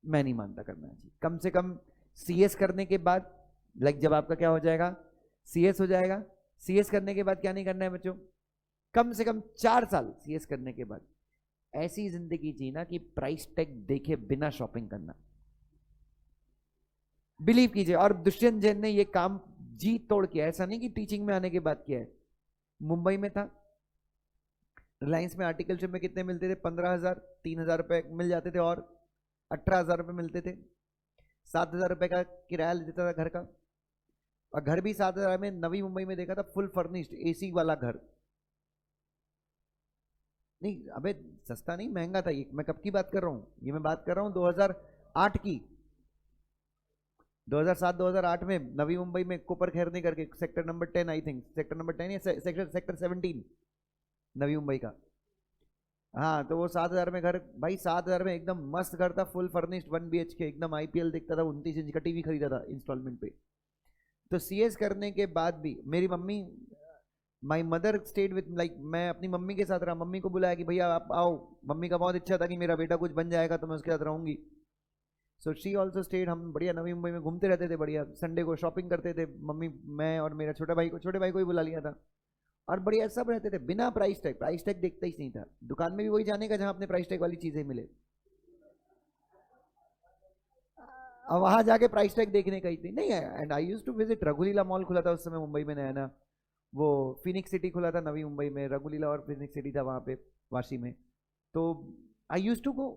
मैं नहीं मानता करना चाहिए। कम से कम सीएस करने के बाद, लाइक जब आपका क्या हो जाएगा, सीएस हो जाएगा, सीएस करने के बाद क्या नहीं करना है बच्चों, कम से कम 4 साल सीएस करने के बाद ऐसी जिंदगी जीना कि प्राइस टैग देखे बिना शॉपिंग करना। बिलीव कीजिए। और दुष्यंत जैन ने ये काम जी तोड़ किया, ऐसा नहीं कि टीचिंग में आने के बाद किया है। मुंबई में था, रिलायंस में आर्टिकलशिप में कितने मिलते थे, 15,000, 3,000 रुपए मिल जाते थे, और 18,000 रुपए मिलते थे। 7,000 रुपए का किराया देता था घर का, और घर भी 7,000 में। नवी मुंबई में देखा था, फुल फर्निश्ड एसी वाला घर। नहीं अबे सस्ता नहीं, महंगा था ये। मैं कब की बात कर रहा हूँ, ये मैं बात कर रहा हूँ 2008 की। 2007-2008 में नवी मुंबई में कोपर खैरनी करके, sector number 10 I think, sector number 10 या सेक्टर 17 नवी मुंबई का। हाँ, तो वो 7,000 में घर, भाई 7,000 में एकदम मस्त घर था, फुल फर्निश्ड 1 BHK, एकदम आईपीएल दिखता था, 29 इंच का टीवी खरीदा था इंस्टॉलमेंट पे। तो सीएस करने के बाद भी मेरी mummy, my mother stayed with, like मैं अपनी मम्मी के साथ रहा। मम्मी को बुलाया कि भैया आप आओ। मम्मी का बहुत इच्छा था कि मेरा बेटा कुछ बन जाएगा तो मैं उसके साथ रहूंगी। So she also stayed. हम बढ़िया नवी मुंबई में घूमते रहते थे, बढ़िया संडे को शॉपिंग करते थे। मम्मी, मैं और मेरा छोटे भाई को भी बुला लिया था, और बढ़िया सब रहते थे बिना प्राइस टैग। प्राइस टैग देखता ही नहीं था। दुकान में भी वही जाने का जहां अपने प्राइस टैग वाली चीजें मिले, और वहां जाके प्राइस टैग देखने का ही थी नहीं है। And I used to visit, रघुलीला मॉल खुला था उस समय मुंबई में नया ना, वो फिनिक्स सिटी खुला था नवी मुंबई में, रघुलीला और फिनिक्स सिटी था वहां पे वाशी में। तो I used to go,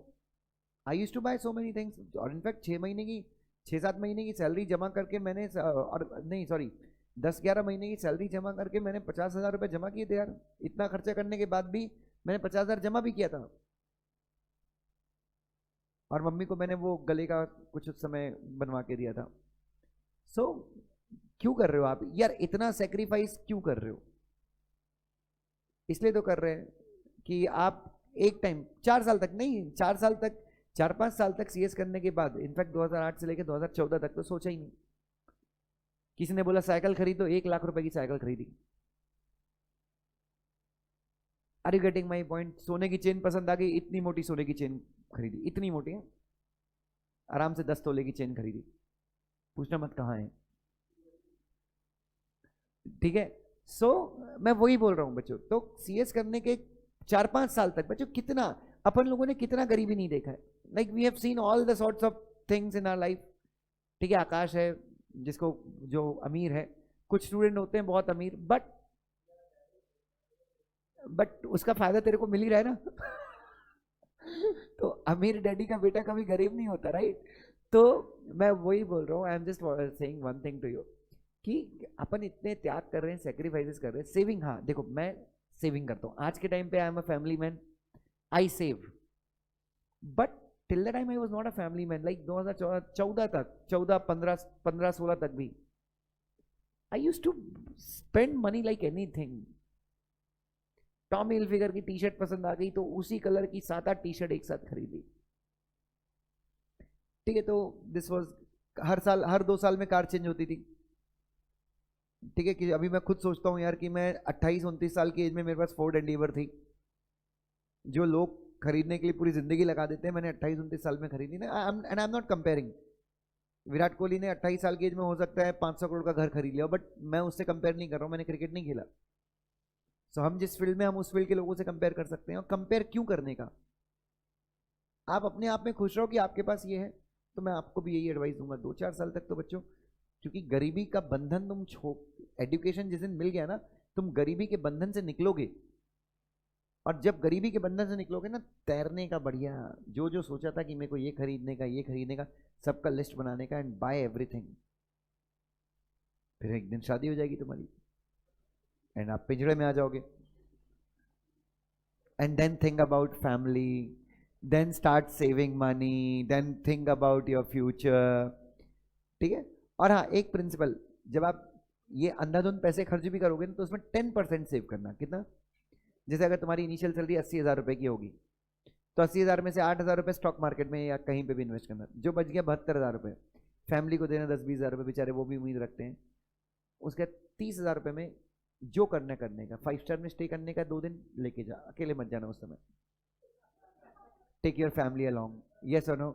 I used to buy so many things. और इनफैक्ट 6 महीने की, 6-7 महीने की सैलरी जमा करके मैंने, और नहीं सॉरी, 10-11 महीने की सैलरी जमा करके मैंने 50,000 रुपये जमा किए थे यार। इतना खर्चा करने के बाद भी मैंने 50,000 जमा भी किया था। और मम्मी को मैंने वो गले का कुछ उस समय बनवा के दिया था। सो क्यों कर रहे हो आप यार, इतना सेक्रीफाइस क्यों कर रहे हो? इसलिए तो कर रहे हैं कि आप एक टाइम 4 साल तक नहीं, 4 साल तक, 4-5 साल तक सीएस करने के बाद, इनफैक्ट 2008 से लेकर 2014 तक तो सोचा ही नहीं। किसी ने बोला साइकिल खरीदो, 1 लाख रुपए की साइकिल खरीदी। Are you getting my point? सोने की चेन पसंद आ गई, इतनी मोटी सोने की चेन खरीदी, इतनी मोटी है, आराम से 10 तोले की चेन खरीदी, पूछना मत कहाँ है। ठीक है। सो मैं वही बोल रहा हूं बच्चों, तो सीएस करने के 4-5 साल तक बच्चों कितना, अपन लोगों ने कितना गरीबी नहीं देखा है। Like we have seen all the sorts of things in our life. ठीक है, आकाश है जिसको, जो अमीर है, कुछ स्टूडेंट होते हैं बहुत अमीर, बट उसका फायदा तेरे को मिल ही रहा है ना। तो अमीर डैडी का बेटा कभी गरीब नहीं होता, राइट? तो मैं वही बोल रहा हूँ, I am just saying one thing to you, कि अपन इतने त्याग कर रहे हैं, सेक्रीफाइसेस कर रहे हैं। सेविंग, हाँ देखो मैं सेविंग करता हूँ आज के टाइम पे, I am a family man, I save. But till the time I was not a family man, like 2014 तक, 14, 15, 16 तक भी I used to spend money like anything. Tommy Hilfiger की टी शर्ट पसंद आ गई तो उसी कलर की 7-8 टी शर्ट एक साथ खरीदी। ठीक है, तो दिस वाज, हर साल, हर 2 साल में कार चेंज होती थी। ठीक है, कि अभी मैं खुद सोचता हूँ यार कि मैं 28-29 साल की एज में मेरे पास फोर्ड एंडीवर थी, जो लोग खरीदने के लिए पूरी जिंदगी लगा देते हैं, मैंने 28-29 साल में खरीदी ना। And I am not comparing, Virat Kohli ने 28 साल की एज में हो सकता है 500 करोड़ का घर खरीद लिया, बट मैं उससे कंपेयर नहीं कर रहा हूँ, मैंने क्रिकेट नहीं खेला। सो हम जिस फील्ड में, हम उस फील्ड के लोगों से कंपेयर कर सकते हैं। और कंपेयर क्यों करने का, आप अपने आप में खुश रहो कि आपके पास ये है। तो मैं आपको भी यही एडवाइस दूंगा, 2-4 साल तक तो बच्चों, क्योंकि गरीबी का बंधन तुम एजुकेशन जिस दिन मिल गया ना, तुम गरीबी के बंधन से निकलोगे। और जब गरीबी के बंधन से निकलोगे ना, तैरने का बढ़िया, जो जो सोचा था कि मेरे को ये खरीदने का, ये खरीदने का, सबका लिस्ट बनाने का, एंड बाय एवरीथिंग। फिर एक दिन शादी हो जाएगी तुम्हारी, एंड आप पिंजड़े में आ जाओगे। And then think about family, then start saving money, then think about your future. ठीक है। और हाँ, एक प्रिंसिपल, जब आप ये अंधाधुंध पैसे खर्च भी करोगे ना, तो उसमें 10% सेव करना। कितना? जैसे अगर तुम्हारी इनिशियल सैलरी 80,000 रुपए की होगी, तो 80,000 में से 8,000 रुपए स्टॉक मार्केट में या कहीं पे भी इन्वेस्ट करना, जो बच गया 72,000 रुपए फैमिली को देना, 10-20,000 रुपए, बेचारे वो भी उम्मीद रखते हैं। उसके 30,000 रुपए में जो करने का, 5 स्टार में स्टे करने का, 2 दिन लेके जा, अकेले मत जाना उस समय, take your family along, yes और नो?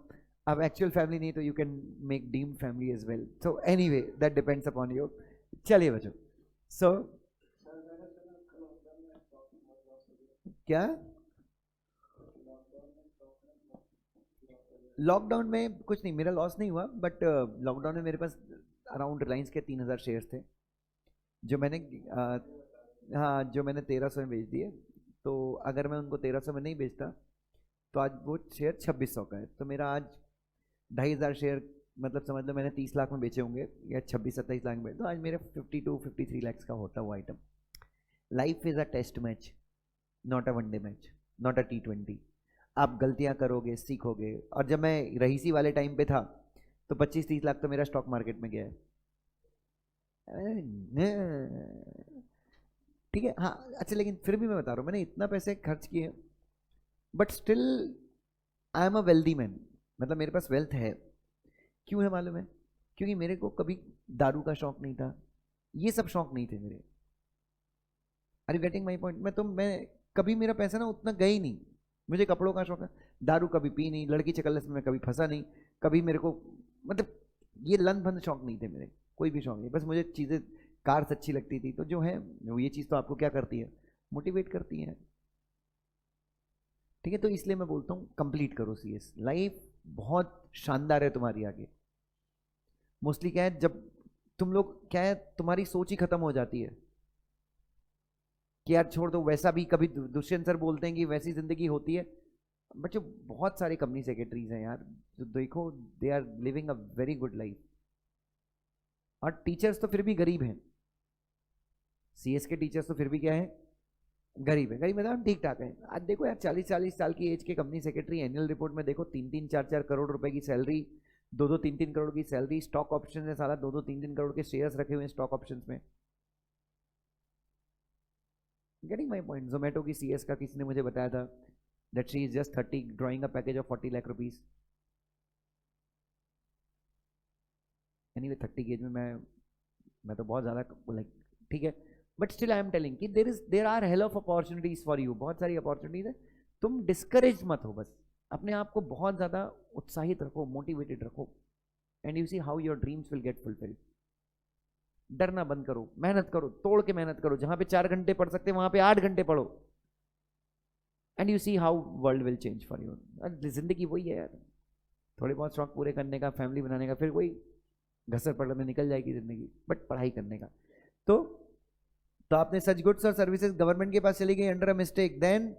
अब एक्चुअल फैमिली नहीं तो you can make deemed family as well, so anyway that depends upon you. चलिए बच्चों, सो क्या लॉकडाउन में कुछ नहीं, मेरा लॉस नहीं हुआ, बट लॉकडाउन में मेरे पास अराउंड रिलायंस के 3,000 शेयर्स थे जो मैंने हाँ, जो मैंने 1,300 में बेच दिए। तो अगर मैं उनको 1,300 में नहीं बेचता तो आज वो शेयर 2,600 का है। तो मेरा आज 2,500 शेयर, मतलब समझ लो मैंने 30 लाख में बेचे होंगे या 26-27 लाख में, तो आज मेरे 52-53 लाख का होता वो item. Life is a test match, not a one day match, not a T20। आप गलतियां करोगे, सीखोगे। और जब मैं रहीसी वाले टाइम पे था तो 25-30 लाख तो मेरा स्टॉक मार्केट में गया है। ठीक है, हाँ अच्छा, लेकिन फिर भी मैं बता रहा हूँ मैंने इतना पैसे खर्च किए, but still I am a wealthy man, मतलब मेरे पास वेल्थ है। क्यों है मालूम है? क्योंकि मेरे को कभी दारू का शौक नहीं था, ये सब शौक नहीं थे मेरे। Are you getting my point? मैं कभी मेरा पैसा ना उतना गया ही नहीं। मुझे कपड़ों का शौक है, दारू कभी पी नहीं, लड़की चकल्लस में कभी फंसा नहीं, कभी मेरे को, मतलब ये लन फन शौक नहीं थे मेरे, कोई भी शौक नहीं। बस मुझे चीज़ें, कार्स अच्छी लगती थी, तो जो है वो, ये चीज़ तो आपको क्या करती है, मोटिवेट करती है। ठीक है, तो इसलिए मैं बोलता हूँ कंप्लीट करो CS, लाइफ बहुत शानदार है तुम्हारी आगे। मोस्टली क्या है, जब तुम लोग क्या है, तुम्हारी सोच ही खत्म हो जाती है कि यार छोड़ दो, वैसा भी कभी दुष्यंत सर बोलते हैं कि वैसी जिंदगी होती है। बच्चों बहुत सारे कंपनी सेक्रेटरीज हैं यार, जो देखो they are living a very good life. और टीचर्स तो फिर भी गरीब हैं, CS के टीचर्स तो फिर भी क्या है, गरीब है। गरीब मतलब ठीक ठाक है। आज देखो यार 40-40 साल की एज के कंपनी सेक्रेटरी, एनुअल रिपोर्ट में देखो 3-3, 4-4 करोड़ रुपए की सैलरी, 2-2, 3-3 करोड़ की सैलरी, स्टॉक ऑप्शन है साला, 2-2, 3-3 करोड़ के शेयर्स रखे हुए हैं स्टॉक ऑप्शन में। Getting my point? जोमेटो की CS का किसी ने मुझे बताया था that she is just 30 drawing a package of 40 lakh rupees. Anyway 30 की एज में मैं तो बहुत ज़्यादा लाइक, ठीक है, but still I am telling कि there are hell of opportunities for you, बहुत सारी अपॉर्चुनिटीज है। तुम डिस्करेज मत हो, बस अपने आप को बहुत ज़्यादा उत्साहित रखो, मोटिवेटेड रखो, and you see how your dreams will get fulfilled. डरना बंद करो, मेहनत करो, तोड़ के मेहनत करो, जहां पे 4 घंटे पढ़ सकते वहां पे 8 घंटे पढ़ो, and you see how world will change for you. जिंदगी वही है यार, थोड़े बहुत शौक पूरे करने का, फैमिली बनाने का, फिर वही घसर पड़ में निकल जाएगी जिंदगी, बट पढ़ाई करने का। तो आपने सच गुड्स और सर्विसेज गवर्नमेंट के पास चली गई अंडर अ मिस्टेक, देन